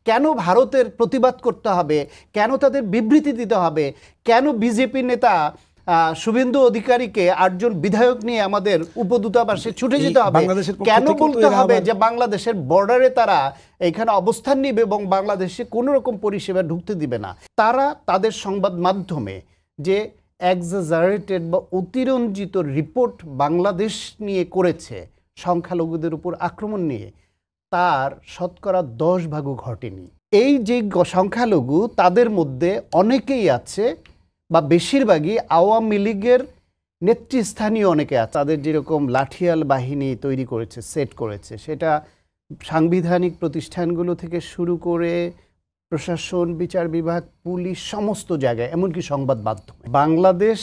কেন ভারতের প্রতিবাদ করতে হবে, কেন তাদের বিবৃতি দিতে হবে, কেন বিজেপি নেতা শুভেন্দু অধিকারীকে ৮ জন বিধায়ক নিয়ে আমাদের উপদূতাবাসে ছুটে যেতে হবে, কেন বলতে হবে যে বাংলাদেশের বর্ডারে তারা এখানে অবস্থান নেবে এবং বাংলাদেশে কোনো রকম পরিষেবা ঢুকতে দিবে না। তারা তাদের সংবাদ মাধ্যমে যে এক্সাজারেটেড বা অতিরঞ্জিত রিপোর্ট বাংলাদেশ নিয়ে করেছে সংখ্যালঘুদের উপর আক্রমণ নিয়ে, তার শতকরা 10 ভাগও ঘটেনি। এই যে সংখ্যালঘু তাদের মধ্যে অনেকেই আছে বা বেশিরভাগই আওয়ামী লীগের নেতৃস্থানীয় অনেকে আছে। তাদের যেরকম লাঠিয়াল বাহিনী তৈরি করেছে, সেট করেছে, সেটা সাংবিধানিক প্রতিষ্ঠানগুলো থেকে শুরু করে প্রশাসন, বিচার বিভাগ, পুলিশ, সমস্ত জায়গায়, এমনকি সংবাদ মাধ্যমে। বাংলাদেশ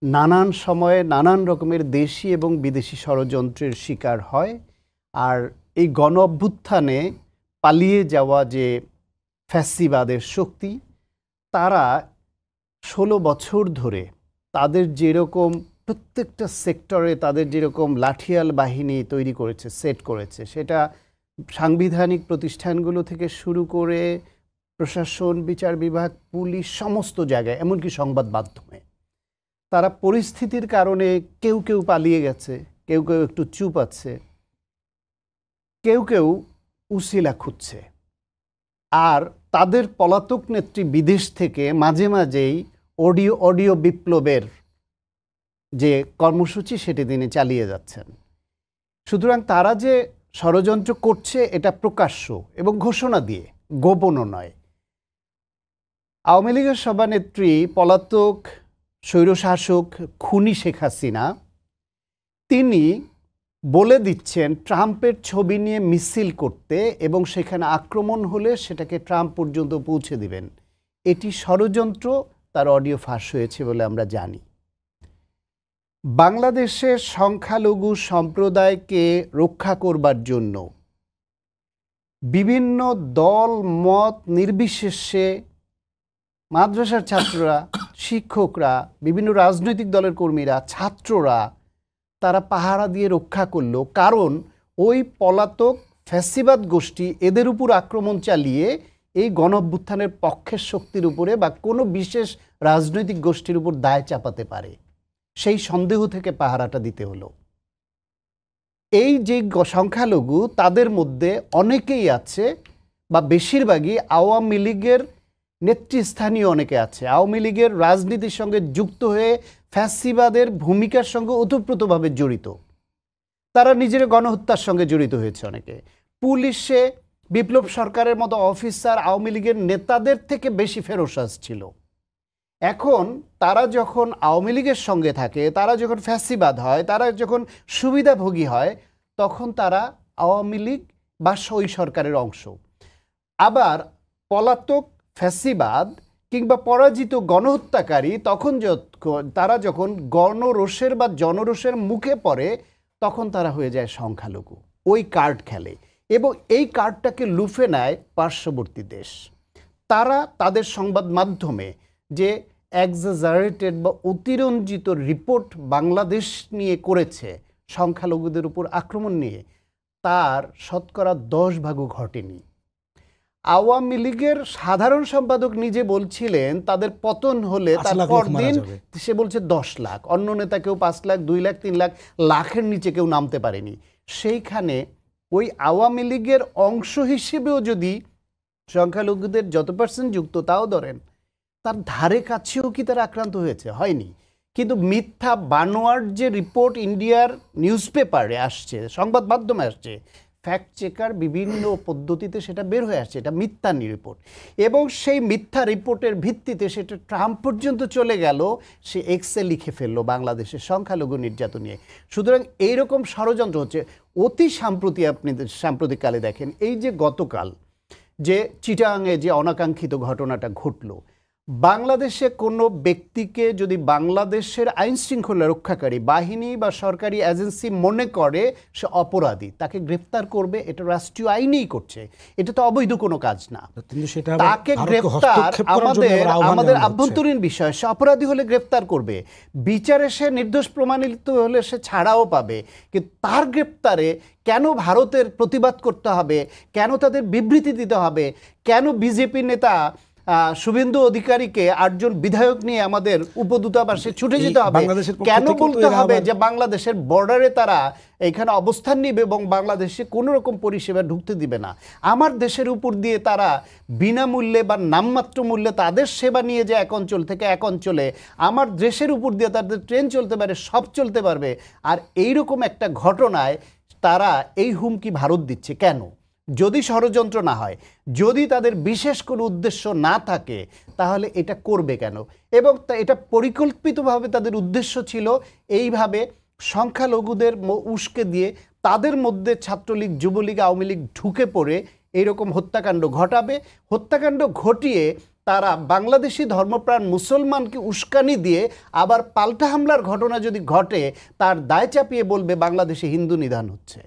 নানান সময়ে নানান রকমের দেশি এবং বিদেশি ষড়যন্ত্রের শিকার হয়। আর এই গণ অভ্যুত্থানে পালিয়ে যাওয়া যে ফ্যাসিবাদের শক্তি, তারা 16 বছর ধরে তাদের যেরকম প্রত্যেকটা সেক্টরে তাদের যেরকম লাঠিয়াল বাহিনী তৈরি করেছে, সেট করেছে, সেটা সাংবিধানিক প্রতিষ্ঠানগুলো থেকে শুরু করে প্রশাসন, বিচার বিভাগ, পুলিশ, সমস্ত জায়গায়, এমনকি সংবাদ মাধ্যমে। তারা পরিস্থিতির কারণে কেউ কেউ পালিয়ে গেছে, কেউ কেউ একটু চুপ আছে, কেউ কেউ উসিলা খুঁজছে। আর তাদের পলাতক নেত্রী বিদেশ থেকে মাঝে মাঝেই অডিও বিপ্লবের যে কর্মসূচি সেটি তিনি চালিয়ে যাচ্ছেন। সুতরাং তারা যে ষড়যন্ত্র করছে এটা প্রকাশ্য এবং ঘোষণা দিয়ে, গোপনও নয়। আওয়ামী লীগের সভানেত্রী পলাতক স্বৈরশাসক খুনি শেখ হাসিনা তিনি বলে দিচ্ছেন ট্রাম্পের ছবি নিয়ে মিছিল করতে এবং সেখানে আক্রমণ হলে সেটাকে ট্রাম্প পর্যন্ত পৌঁছে দিবেন। এটি ষড়যন্ত্র, তার অডিও ফাঁস হয়েছে বলে আমরা জানি। বাংলাদেশের সংখ্যালঘু সম্প্রদায়কে রক্ষা করবার জন্য বিভিন্ন দল মত নির্বিশেষে মাদ্রাসার ছাত্ররা, শিক্ষকরা, বিভিন্ন রাজনৈতিক দলের কর্মীরা, ছাত্ররা তারা পাহারা দিয়ে রক্ষা করলো। কারণ ওই পলাতক ফ্যাসিবাদ গোষ্ঠী এদের উপর আক্রমণ চালিয়ে এই গণঅভ্যুত্থানের পক্ষের শক্তির উপরে বা কোনো বিশেষ রাজনৈতিক গোষ্ঠীর উপর দায় চাপাতে পারে, সেই সন্দেহ থেকে পাহারাটা দিতে হলো। এই যে সংখ্যালঘু তাদের মধ্যে অনেকেই আছে বা বেশিরভাগই আওয়ামী লীগের নেতৃস্থানীয় অনেকে আছে, আওয়ামী লীগের রাজনীতির সঙ্গে যুক্ত হয়ে ফ্যাসিবাদের ভূমিকার সঙ্গে ওতপ্রোতভাবে জড়িত। তারা নিজের গণহত্যার সঙ্গে জড়িত হয়েছে অনেকে। পুলিশে বিপ্লব সরকারের মতো অফিসার আওয়ামী লীগের নেতাদের থেকে বেশি ফেরোসাজ ছিল। এখন তারা যখন আওয়ামী লীগের সঙ্গে থাকে, তারা যখন ফ্যাসিবাদ হয়, তারা যখন সুবিধাভোগী হয়, তখন তারা আওয়ামী লীগ বা ওই সরকারের অংশ। আবার পলাতক ফ্যাসিবাদ কিংবা পরাজিত গণহত্যাকারী তখন তারা যখন গণরোষের বা জনরোষের মুখে পড়ে, তখন তারা হয়ে যায় সংখ্যালঘু। ওই কার্ড খেলে এবং এই কার্ডটাকে লুফে নেয় পার্শ্ববর্তী দেশ। তারা তাদের সংবাদ মাধ্যমে যে এক্সাজারেটেড বা অতিরঞ্জিত রিপোর্ট বাংলাদেশ নিয়ে করেছে সংখ্যালঘুদের উপর আক্রমণ নিয়ে, তার শতকরা 10 ভাগও ঘটেনি। আওয়ামী লীগের সাধারণ সম্পাদক নিজে বলছিলেন তাদের পতন হলে তার পরদিন সে বলছে 10 লাখ, অন্য নেতা কেউ 5 লাখ, 2 লাখ, 3 লাখ, লাখের নিচে কেউ নামতে পারেনি। সেইখানে ওই আওয়ামী লীগের অংশ হিসেবেও যদি সংখ্যালঘুদের যত % যুক্ত তাও ধরেন, তার ধারে কাছেও কি তারা আক্রান্ত হয়েছে? হয়নি। কিন্তু মিথ্যা বানোয়ার যে রিপোর্ট ইন্ডিয়ার নিউজ পেপারে আসছে, সংবাদ মাধ্যমে আসছে, ফ্যাক্ট চেকার বিভিন্ন পদ্ধতিতে সেটা বের হয়ে আসছে, এটা মিথ্যা রিপোর্ট। এবং সেই মিথ্যা রিপোর্টের ভিত্তিতে সেটা ট্রাম্প পর্যন্ত চলে গেল, সে এক্সে লিখে ফেললো বাংলাদেশের সংখ্যালঘু নির্যাতন নিয়ে। সুতরাং এইরকম ষড়যন্ত্র হচ্ছে। অতি সাম্প্রতিককালে দেখেন, এই যে গতকাল যে চিটাগাংয়ে যে অনাকাঙ্ক্ষিত ঘটনাটা ঘটল, বাংলাদেশে কোনো ব্যক্তিকে যদি বাংলাদেশের আইন শৃঙ্খলা রক্ষাকারী বাহিনী বা সরকারি এজেন্সি মনে করে সে অপরাধী, তাকে গ্রেফতার করবে, এটা রাষ্ট্রীয় আইনেই করছে, এটা তো অবৈধ কোনো কাজ না। তাকে গ্রেফতার আমাদের আভ্যন্তরীণ বিষয়, সে অপরাধী হলে গ্রেফতার করবে, বিচারে সে নির্দোষ প্রমাণিত হলে সে ছাড়াও পাবে। কিন্তু তার গ্রেফতারে কেন ভারতের প্রতিবাদ করতে হবে, কেন তাদের বিবৃতি দিতে হবে, কেন বিজেপি নেতা শুভেন্দু অধিকারীকে 8 জন বিধায়ক নিয়ে আমাদের উপদূতাবাসে ছুটে যেতে হবে, কেন বলতে হবে যে বাংলাদেশের বর্ডারে তারা এখানে অবস্থান নেবে এবং বাংলাদেশে কোনো রকম পরিষেবা ঢুকতে দিবে না। আমার দেশের উপর দিয়ে তারা বিনামূল্যে বা নামমাত্র মূল্যে তাদের সেবা নিয়ে যায় এক অঞ্চল থেকে এক অঞ্চলে, আমার দেশের উপর দিয়ে তাদের ট্রেন চলতে পারে, সব চলতে পারবে। আর এইরকম একটা ঘটনায় তারা এই হুমকি ভারত দিচ্ছে কেন? যদি ষড়যন্ত্র না হয়, যদি তাদের বিশেষ কোনো উদ্দেশ্য না থাকে, তাহলে এটা করবে কেন? এবং এটা পরিকল্পিতভাবে তাদের উদ্দেশ্য ছিল এইভাবে সংখ্যালঘুদের উস্কে দিয়ে তাদের মধ্যে ছাত্রলীগ, যুবলীগ, আওয়ামী লীগ ঢুকে পড়ে এইরকম হত্যাকাণ্ড ঘটাবে। হত্যাকাণ্ড ঘটিয়ে তারা বাংলাদেশি ধর্মপ্রাণ মুসলমানকে উস্কানি দিয়ে আবার পাল্টা হামলার ঘটনা যদি ঘটে, তার দায় চাপিয়ে বলবে বাংলাদেশে হিন্দু নিধন হচ্ছে।